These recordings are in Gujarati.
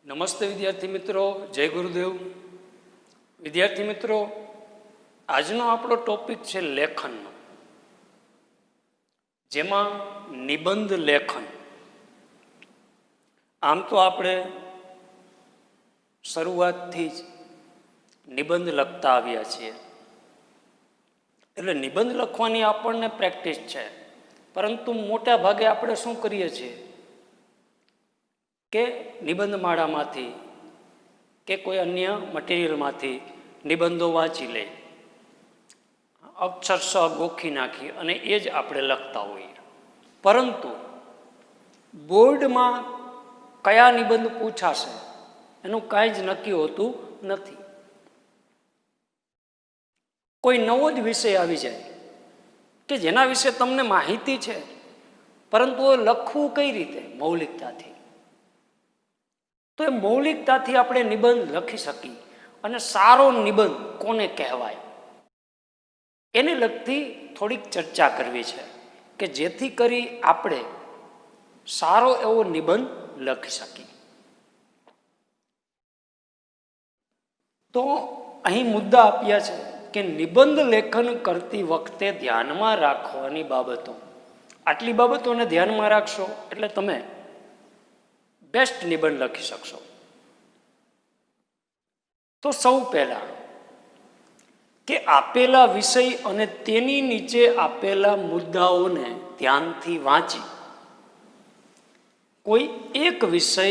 નમસ્તે વિદ્યાર્થી મિત્રો, જય ગુરુદેવ. વિદ્યાર્થી મિત્રો, આજનો આપણો ટોપિક છે લેખનનો, જેમાં નિબંધ લેખન. આમ તો આપણે શરૂઆતથી જ નિબંધ લખતા આવ્યા છીએ, એટલે નિબંધ લખવાની આપણને પ્રેક્ટિસ છે. પરંતુ મોટા ભાગે આપણે શું કરીએ છીએ કે નિબંધ માળામાંથી કે કોઈ અન્ય મટીરિયલમાંથી નિબંધો વાંચી લે, અક્ષરશઃ ગોખી નાખી અને એ જ આપણે લખતા હોઈએ. પરંતુ બોર્ડમાં કયા નિબંધ પૂછાશે એનું કાંઈ જ નક્કી હોતું નથી. કોઈ નવો જ વિષય આવી જાય કે જેના વિશે તમને માહિતી છે, પરંતુ એ લખવું કઈ રીતે? મૌલિકતાથી. તો એ મૌલિકતાથી આપણે નિબંધ લખી શકીએ. અને સારો નિબંધ કોને કહેવાય એને લગતી થોડીક ચર્ચા કરવી છે, કે જેથી કરી આપણે સારો એવો નિબંધ લખી શકીએ. તો અહીં મુદ્દા આપ્યા છે કે નિબંધ લેખન કરતી વખતે ધ્યાનમાં રાખવાની બાબતો. આટલી બાબતોને ધ્યાનમાં રાખશો એટલે તમે બેસ્ટ નિબંધ લખી શકશો. તો સૌ પહેલા કે આપેલા વિષય અને તેની નીચે આપેલા મુદ્દાઓને ધ્યાનથી વાંચી કોઈ એક વિષય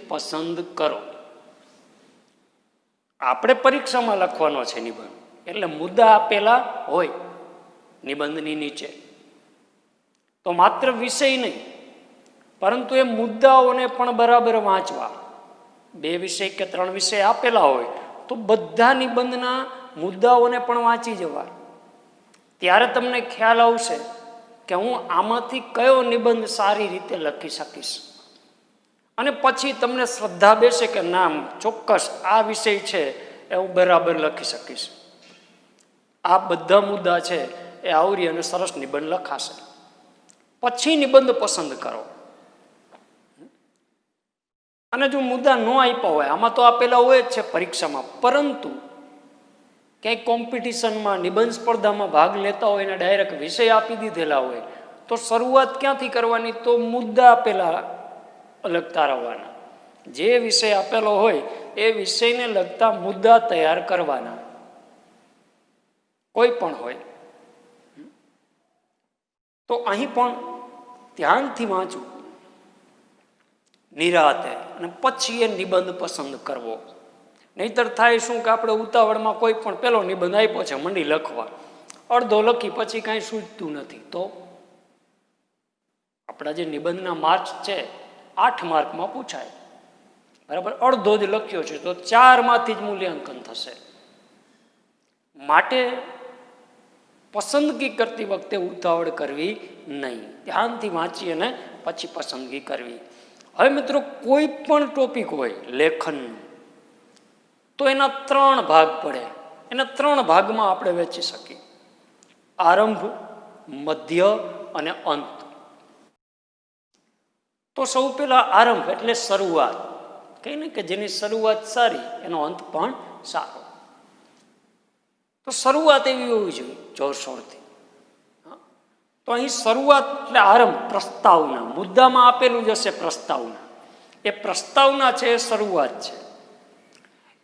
પસંદ કરો. આપણે પરીક્ષામાં લખવાનો છે નિબંધ, એટલે મુદ્દા આપેલા હોય નિબંધની નીચે, તો માત્ર વિષય નહીં પરંતુ એ મુદ્દાઓને પણ બરાબર વાંચવા. 2 વિષય કે 3 વિષય આપેલા હોય તો બધા નિબંધના મુદ્દાઓને પણ વાંચી જવા. ત્યારે તમને ખ્યાલ આવશે કે હું આમાંથી કયો નિબંધ સારી રીતે લખી શકીશ. અને પછી તમને શ્રદ્ધા બેસે કે ના, ચોક્કસ આ વિષય છે એ હું બરાબર લખી શકીશ. આ બધા મુદ્દા છે એ આવરી અને સરસ નિબંધ લખાશે. પછી નિબંધ પસંદ કરો. અને જો મુદ્દા ન આપ્યા હોય, આમાં તો આપેલા હોય જ છે પરીક્ષામાં, પરંતુ ક્યાંય કોમ્પિટિશનમાં, નિબંધ સ્પર્ધામાં ભાગ લેતા હોય અને ડાયરેક્ટ વિષય આપી દીધેલા હોય, તો શરૂઆત ક્યાંથી કરવાની? તો મુદ્દા આપેલા લખતા રહેવાના. જે વિષય આપેલો હોય એ વિષયને લગતા મુદ્દા તૈયાર કરવાના, કોઈ પણ હોય. તો અહીં પણ ધ્યાનથી વાંચવું નિરાતે, અને પછી એ નિબંધ પસંદ કરવો. નહીતર થાય શું કે આપણે ઉતાવળમાં કોઈ પણ પેલો નિબંધ આપ્યો છે મંડી લખવા, અડધો લખી પછી કાંઈ સૂઝતું નથી. તો આપણા જે નિબંધના માર્ક્સ છે 8 માર્કમાં પૂછાય, બરાબર, અડધો જ લખ્યો છે તો 4 માંથી જ મૂલ્યાંકન થશે. માટે પસંદગી કરતી વખતે ઉતાવળ કરવી નહીં, ધ્યાનથી વાંચી અને પછી પસંદગી કરવી. હવે મિત્રો, કોઈ પણ ટોપિક હોય લેખનનું તો એના 3 ભાગ પડે. એના 3 ભાગમાં આપણે વહેંચી શકીએ: આરંભ, મધ્ય અને અંત. તો સૌ પહેલા આરંભ એટલે શરૂઆત. કહીએ ને કે જેની શરૂઆત સારી એનો અંત પણ સારો. તો શરૂઆત એવી હોવી જોઈએ જોરશોરથી. તો અહીં શરૂઆત એટલે આરંભ, પ્રસ્તાવના. મુદ્દામાં આપેલું જ હશે પ્રસ્તાવના. એ પ્રસ્તાવના છે, એ શરૂઆત છે,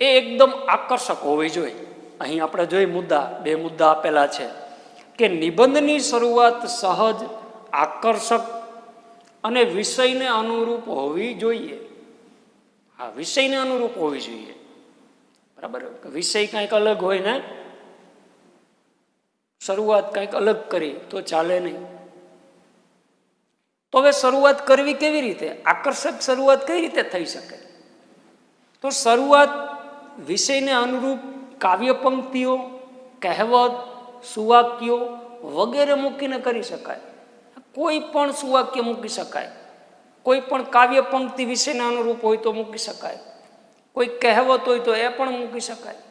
એ એકદમ આકર્ષક હોવી જોઈએ. અહીં આપણે જોઈ મુદ્દા, 2 મુદ્દા આપેલા છે કે નિબંધની શરૂઆત સહજ, આકર્ષક અને વિષયને અનુરૂપ હોવી જોઈએ. હા, વિષયને અનુરૂપ હોવી જોઈએ, બરાબર. વિષય કંઈક અલગ હોય ને, શરૂઆત કંઈક અલગ કરી તો ચાલે નહીં. તો હવે શરૂઆત કરવી કેવી રીતે? આકર્ષક શરૂઆત કઈ રીતે થઈ શકે? તો શરૂઆત વિષયને અનુરૂપ કાવ્ય પંક્તિઓ, કહેવત, સુવાક્યો વગેરે મૂકીને કરી શકાય. કોઈ પણ સુવાક્ય મૂકી શકાય, કોઈ પણ કાવ્ય પંક્તિ વિષયને અનુરૂપ હોય તો મૂકી શકાય, કોઈ કહેવત હોય તો એ પણ મૂકી શકાય,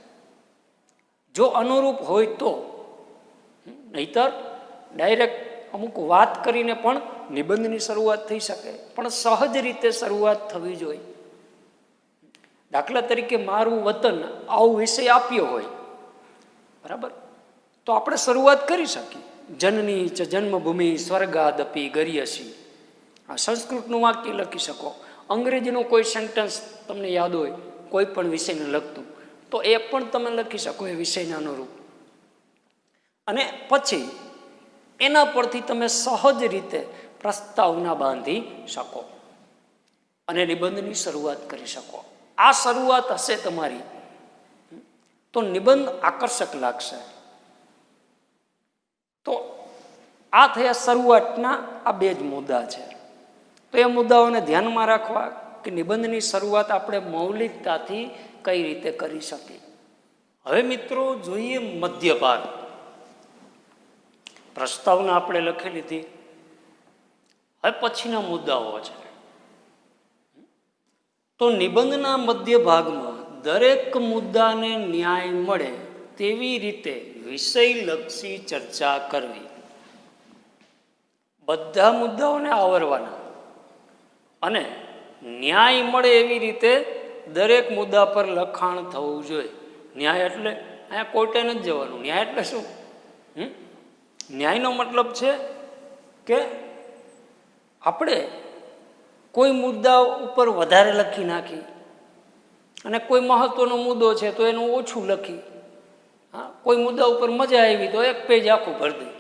જો અનુરૂપ હોય તો. નહીતર ડાયરેક્ટ અમુક વાત કરીને પણ નિબંધની શરૂઆત થઈ શકે, પણ સહજ રીતે શરૂઆત થવી જોઈએ. દાખલા તરીકે મારું વતન આવો વિષય આપ્યો હોય, બરાબર, તો આપણે શરૂઆત કરી શકીએ. જનની ચ જન્મભૂમિ સ્વર્ગાદપી ગરિયસી. આ સંસ્કૃતનું વાક્ય લખી શકો. અંગ્રેજીનું કોઈ સેન્ટેન્સ તમને યાદ હોય કોઈ પણ વિષયને લગતું, તો એ પણ તમે લખી શકો એ વિષયને અનુરૂપ. અને પછી એના પરથી તમે સહજ રીતે પ્રસ્તાવના બાંધી શકો અને નિબંધની શરૂઆત કરી શકો. આ શરૂઆત હશે તમારી તો નિબંધ આકર્ષક લાગશે. તો આ થયા શરૂઆતના આ બે જ મુદ્દા છે. તો એ મુદ્દાઓને ધ્યાનમાં રાખવા કે નિબંધની શરૂઆત આપણે મૌલિકતાથી કઈ રીતે કરી શકીએ. હવે મિત્રો જોઈએ મધ્ય ભાગ. પ્રસ્તાવના આપણે લખી લીધી, હવે પછીના મુદ્દાઓ છે. તો નિબંધના મધ્ય ભાગમાં દરેક મુદ્દાને ન્યાય મળે તેવી રીતે વિષયલક્ષી ચર્ચા કરવી. બધા મુદ્દાઓને આવરવાના અને ન્યાય મળે એવી રીતે દરેક મુદ્દા પર લખાણ થવું જોઈએ. ન્યાય એટલે અહીંયા કોર્ટે નથી જવાનું. ન્યાય એટલે શું? ન્યાયનો મતલબ છે કે આપણે કોઈ મુદ્દા ઉપર વધારે લખી નાખી અને કોઈ મહત્વનો મુદ્દો છે તો એનું ઓછું લખી, હા, કોઈ મુદ્દા ઉપર મજા આવી તો એક પેજ આખું ભરી દઈ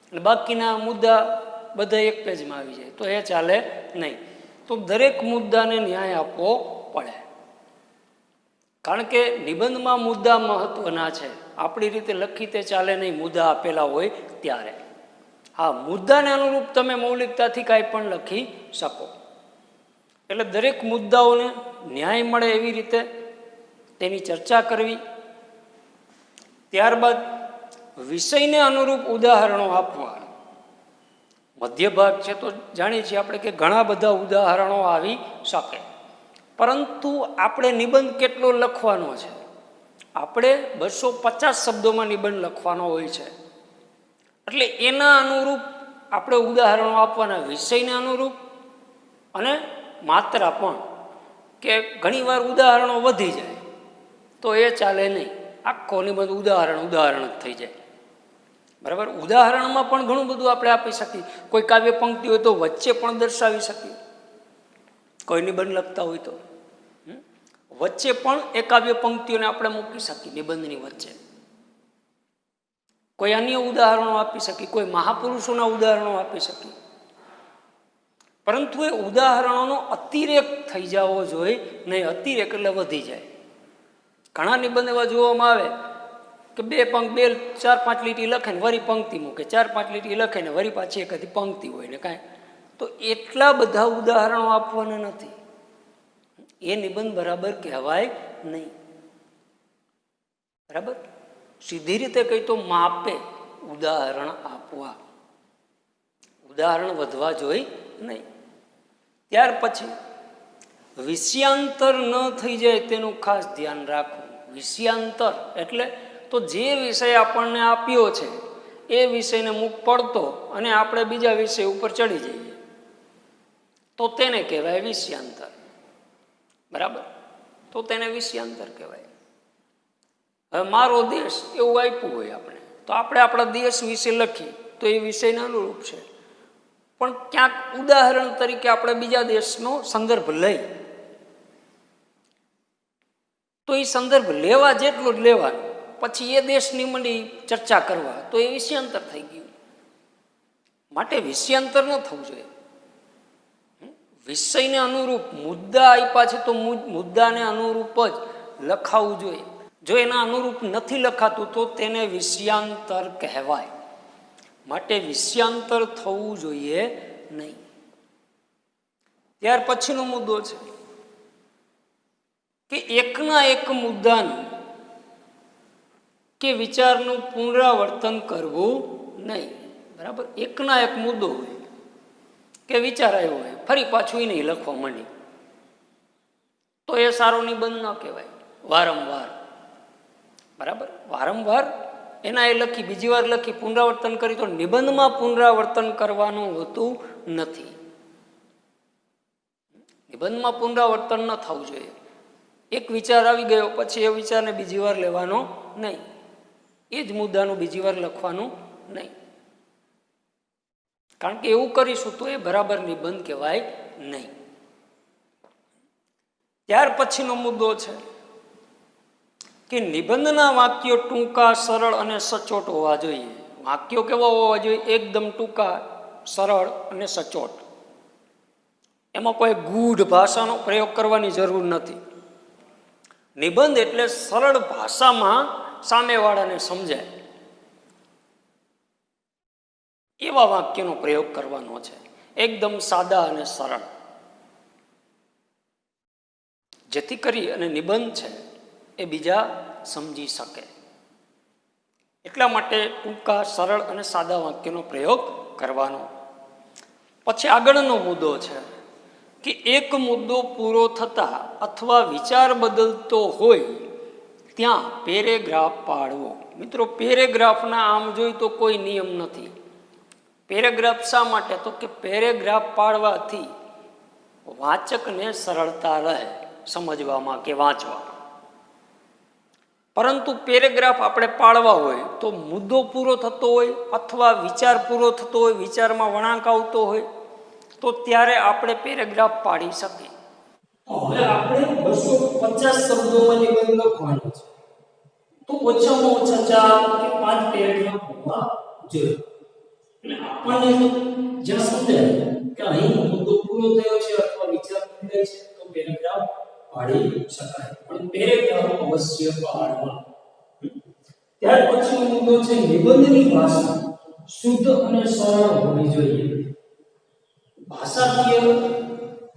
એટલે બાકીના મુદ્દા બધા એક પેજમાં આવી જાય, તો એ ચાલે નહીં. તો દરેક મુદ્દાને ન્યાય આપવો પડે, કારણ કે નિબંધમાં મુદ્દા મહત્વના છે. આપણી રીતે લખી તે ચાલે નહીં, મુદ્દા આપેલા હોય ત્યારે. હા, મુદ્દાને અનુરૂપ તમે મૌલિકતાથી કાંઈ પણ લખી શકો. એટલે દરેક મુદ્દાઓને ન્યાય મળે એવી રીતે તેની ચર્ચા કરવી. ત્યારબાદ વિષયને અનુરૂપ ઉદાહરણો આપવા. મધ્ય ભાગ છે તો જાણીએ છીએ આપણે કે ઘણા બધા ઉદાહરણો આવી શકે, પરંતુ આપણે નિબંધ કેટલો લખવાનો છે? આપણે 250 શબ્દોમાં નિબંધ લખવાનો હોય છે. એટલે એના અનુરૂપ આપણે ઉદાહરણો આપવાના, વિષયને અનુરૂપ. અને માત્રા પણ, કે ઘણીવાર ઉદાહરણો વધી જાય તો એ ચાલે નહીં. આખો નિબંધ ઉદાહરણ જ થઈ જાય, બરાબર. ઉદાહરણમાં પણ ઘણું બધું આપણે આપી શકીએ. કોઈ કાવ્ય પંક્તિ હોય તો વચ્ચે પણ દર્શાવી શકીએ. કોઈ નિબંધ લખતા હોય તો વચ્ચે પણ એ કાવ્ય પંક્તિઓને આપણે મૂકી શકીએ નિબંધની વચ્ચે. કોઈ અન્ય ઉદાહરણો આપી શકીએ, કોઈ મહાપુરુષોના ઉદાહરણો આપી શકીએ. પરંતુ એ ઉદાહરણોનો અતિરેક થઈ જવો જોઈએ નહીં. અતિરેક એટલે વધી જાય. ઘણા નિબંધ એવા જોવામાં આવે કે બે 4-5 લીટી લખે ને વરી પંક્તિ મૂકે, 4-5 લીટી લખે ને વરી પાછી એકાદી પંક્તિ હોય ને કાંઈ. તો એટલા બધા ઉદાહરણો આપવાના નથી. એ નિબંધ બરાબર કહેવાય નહીં, બરાબર. સીધી રીતે કહી તો માપે ઉદાહરણ આપવા, ઉદાહરણ વધવા જોઈએ નહીં. ત્યાર પછી વિષયાંતર ન થઈ જાય તેનું ખાસ ધ્યાન રાખવું. વિષયાંતર એટલે તો જે વિષય આપણને આપ્યો છે એ વિષયને મુખ પડતો અને આપણે બીજા વિષય ઉપર ચડી જઈએ તો તેને કહેવાય વિષયાંતર, બરાબર. તો તેને વિષયાંતર કહેવાય. હવે મારો દેશ એવું આપ્યું હોય આપણે, તો આપણે આપણા દેશ વિશે લખી તો એ વિષયને અનુરૂપ છે, પણ ક્યાંક ઉદાહરણ તરીકે આપણે બીજા દેશનો સંદર્ભ લઈ તો એ સંદર્ભ લેવા જેટલો જ લેવાનો, પછી એ દેશની મંડી ચર્ચા કરવા તો એ વિષયાંતર થઈ ગયું. માટે વિષયાંતર ન થવું જોઈએ. વિષયને અનુરૂપ મુદ્દા આપ્યા છે તો મુદ્દાને અનુરૂપ જ લખાવવું જોઈએ. જો એના અનુરૂપ નથી લખાતું તો તેને વિષયાંતર કહેવાય. માટે વિષયાંતર થવું જોઈએ નહીં. ત્યાર પછીનો મુદ્દો છે કે એકના એક મુદ્દાનું કે વિચારનું પુનરાવર્તન કરવું નહીં. બરાબર, એકના એક મુદ્દો હોય કે વિચાર આવ્યો હોય, ફરી પાછું નહીં લખવા માંડી, તો એ સારો નિબંધ ન કહેવાય. વારંવાર, બરાબર, વારંવાર એના એ લખી, બીજી વાર લખી, પુનરાવર્તન કરી, તો નિબંધમાં પુનરાવર્તન કરવાનું હોતું નથી. નિબંધમાં પુનરાવર્તન ન થવું જોઈએ. એક વિચાર આવી ગયો પછી એ વિચારને બીજી વાર લેવાનો નહીં, એ જ મુદ્દાનું બીજી વાર લખવાનું નહીં. કારણ કે એવું કરીશું તો એ બરાબર નિબંધ કહેવાય નહીં. ત્યાર પછીનો મુદ્દો છે કે નિબંધના વાક્યો ટૂંકા, સરળ અને સચોટ હોવા જોઈએ. વાક્યો કેવા હોવા જોઈએ? એકદમ ટૂંકા, સરળ અને સચોટ. એમાં કોઈ ગૂઢ ભાષાનો પ્રયોગ કરવાની જરૂર નથી. નિબંધ એટલે સરળ ભાષામાં સામેવાળાને સમજાય એવા વાક્યનો પ્રયોગ કરવાનો છે. એકદમ સાદા અને સરળ, જેથી કરી અને નિબંધ છે એ બીજા સમજી શકે. એટલા માટે ટૂંકા, સરળ અને સાદા વાક્યનો પ્રયોગ કરવાનો. પછી આગળનો મુદ્દો છે કે એક મુદ્દો પૂરો થતા અથવા વિચાર બદલતો હોય ત્યાં પેરેગ્રાફ પાડવો. મિત્રો, પેરેગ્રાફના આમ જોઈ તો કોઈ નિયમ નથી. પેરેગ્રાફ શા માટે? તો કે પેરેગ્રાફ પાડવાથી વાચકને સરળતા રહે સમજવામાં કે વાંચવામાં. પરંતુ પેરેગ્રાફ આપણે પાડવા હોય તો મુદ્દો પૂરો થતો હોય અથવા વિચાર પૂરો થતો હોય, વિચારમાં વળાંક આવતો હોય, તો ત્યારે આપણે પેરેગ્રાફ પાડી શકીએ. હવે આપણે 250 શબ્દોમાં નિબંધ લખવાનો છે, તો ઓછામાં ઓછા 4 કે 5 પેરેગ્રાફ હોવા જોઈએ. એટલે આપણને જ્યાં સમજાય કે અહીં મુદ્દો પૂરો થયો છે અથવા વિચાર બદલાય છે તો પેરેગ્રાફ પાડી શકાય, પણ પેરેગ્રાફ અવશ્ય પાડવા. ત્યાર પછીનો મુદ્દો છે નિબંધની ભાષા શુદ્ધ અને સરળ હોવી જોઈએ. ભાષાકીય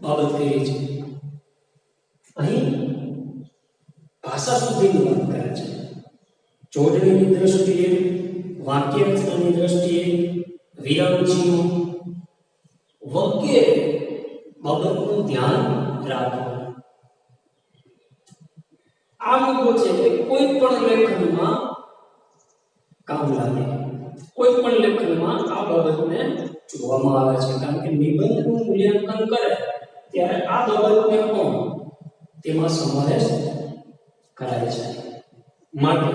બાબત કરી છે. અહીં ભાષા શુદ્ધિની વાત કરે છે. જોડણીની દ્રષ્ટિએ, વાક્ય રચનાની દ્રષ્ટિએ, વિરામચિહ્નો વગેરે બાબતનું ધ્યાન રાખવું. આ મુદ્દો છે કે કોઈ પણ લેખનમાં કામ લાગે. કોઈ પણ લેખનમાં આ બાબતને જોવામાં આવે છે. કારણ કે નિબંધનું મૂલ્યાંકન કરે ત્યારે આ બાબતને પણ તેમાં સમાવેશ કરાય છે. માટે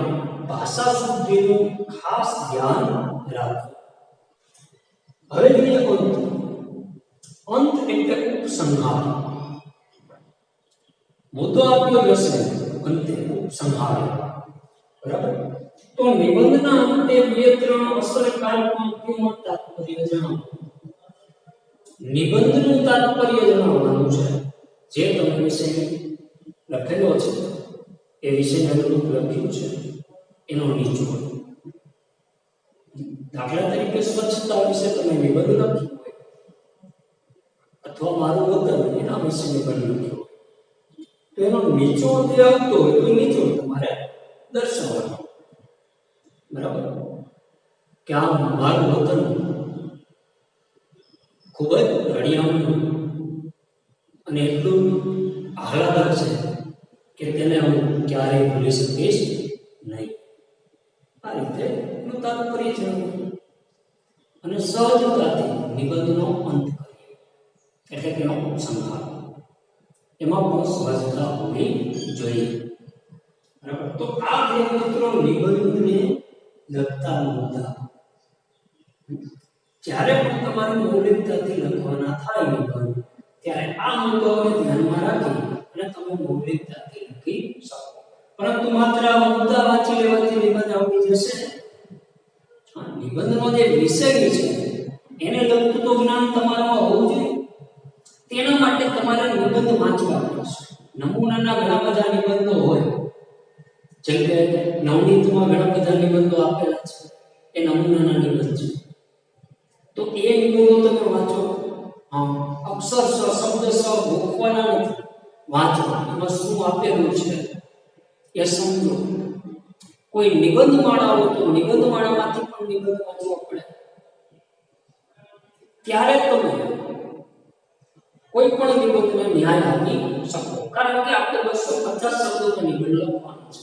ભાષા શુદ્ધિનું ખાસ ધ્યાન રાખવું. હવે જોઈએ અંત એટલે ઉપસંહાર. મુદ્દો આપ્યો જશે, અંતે ઉપસંહાર. બરાબર, તો નિબંધના અંતે 2-3 અસરકારક વાક્યોમાં તાત્પર્ય જણાવો. નિબંધનું તાત્પર્ય જણાવવાનું છે. જે તમે વિષય લખેલો છે એ વિષયને અનુરૂપ લખ્યું છે એનો નિચોડ. દાખલા તરીકે સ્વચ્છતા વિશે તમે નિબંધ લખ્યું હોય અથવા મારું વતન એના વિશે નિબંધ લખ્યો હોય તો એનો નિચોડ જે આવતો હોય તો નિચોડ તમારે દર્શાવવાનો. બરાબર, કે આ મારું વતન ખૂબ જ રળિયામણું અને એટલું આહલાદક છે કે તેને હું ક્યારેય ભૂલી શકીશ નહીં. આ રીતે એનું તાત્પર્ય જણાવ્યું અને સહજતાથી નિબંધનો અંત કરીએ, એટલે કે એનો ઉપસંહાર. એમાં પણ સહજતા હોવી જોઈએ. બરાબર, તો આ બે મિત્રો નિબંધને લગતા મુદ્દા. જ્યારે પણ તમારે મૌલિકતાથી લખવાના થાય નિબંધ, ત્યારે આ મુદ્દાઓને ધ્યાનમાં રાખી અને તમે મૌલિકતાથી લખી શકો. પરંતુ માત્ર આ મુદ્દા વાંચી લેવાથી નિબંધ આવડી જશે? નિબંધનો જે વિષય છે એને લગતું તો જ્ઞાન તમારામાં હોવું જોઈએ. તેના માટે તમારે નિબંધ વાંચવા પડશે. નમૂનાના ઘણા બધા નિબંધો હોય, જેમ કે નવનીતમાં ઘણા બધા નિબંધો આપેલા છે, એ નમૂનાના નિબંધ છે. તો એ નિબંધો તમે વાંચો, અક્ષરશઃ શબ્દશઃ ગોખવાના નથી, વાંચો. એમાં શું આપેલું છે એ સમજો. કોઈ નિબંધ માળા હોય તો નિબંધ માળામાંથી પણ નિબંધ વાંચવો પડે, ત્યારે તમે કોઈ પણ નિબંધને ન્યાય આપી શકો. કારણ કે આપણે 250 શબ્દોનો નિબંધ લખવાનો છે.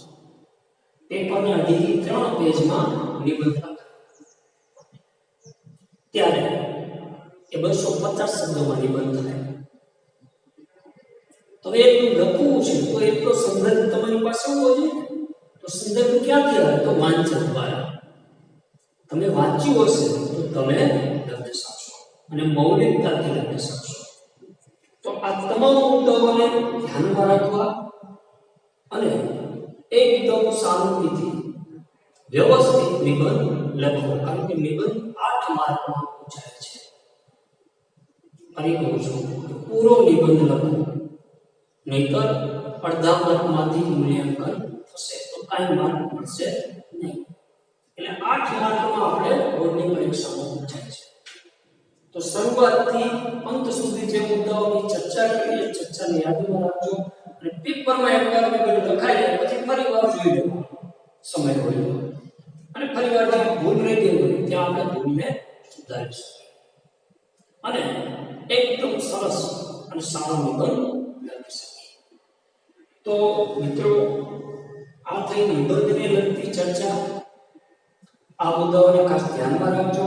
પેપરના 2 થી 3 પેજમાં નિબંધ લખાય, ત્યારે એ 250 શબ્દોમાં નિબંધ થાય. તો એટલું લખવું છે તો એટલો સંદર્ભ તમારી પાસે હોવો જોઈએ. તો સંદર્ભ ક્યાંથી આવે? તો વાંચન દ્વારા. તમે વાંચ્યું હશે તો તમે લખી શકશો અને મૌલિકતાથી લખી શકશો. તો આ તમામ મુદ્દાઓને ધ્યાનમાં રાખવા અને એકદમ શાંતિથી વ્યવસ્થિત નિબંધ લખો. કારણ કે નિબંધ 8 માર્કમાં પૂછાય છે. ફરી કહું છું, પૂરો નિબંધ લખો, નહીતર અડધા માર્કમાંથી મૂલ્યાંકન થશે, તો કાંઈ માર્ક મળશે નહીં. એટલે 8 માર્કમાં આપણે બોર્ડની પરીક્ષામાં પૂછાય છે. તો શરૂઆતથી અંત સુધી જે મુદ્દાઓની ચર્ચા કરી એ ચર્ચાને યાદમાં રાખજો અને પેપરમાં એકવાર નિબંધ લખાઈ જાય પછી ફરીવાર જોઈ લેવાનો સમય હોય અને ફરીવાર જ્યાં ભૂલ રહેતી હોય ત્યાં આપણે ભૂલને સુધારી શકીએ અને એકદમ સરસ અને સારો નિબંધ લખી શકીએ. તો મિત્રો, આ થઈ નિબંધને લગતી ચર્ચા. આ મુદ્દાઓને ખાસ ધ્યાનમાં રાખજો.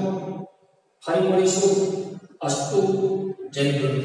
ફરી મળીશું. અસ્તુ. જય ગુરુ.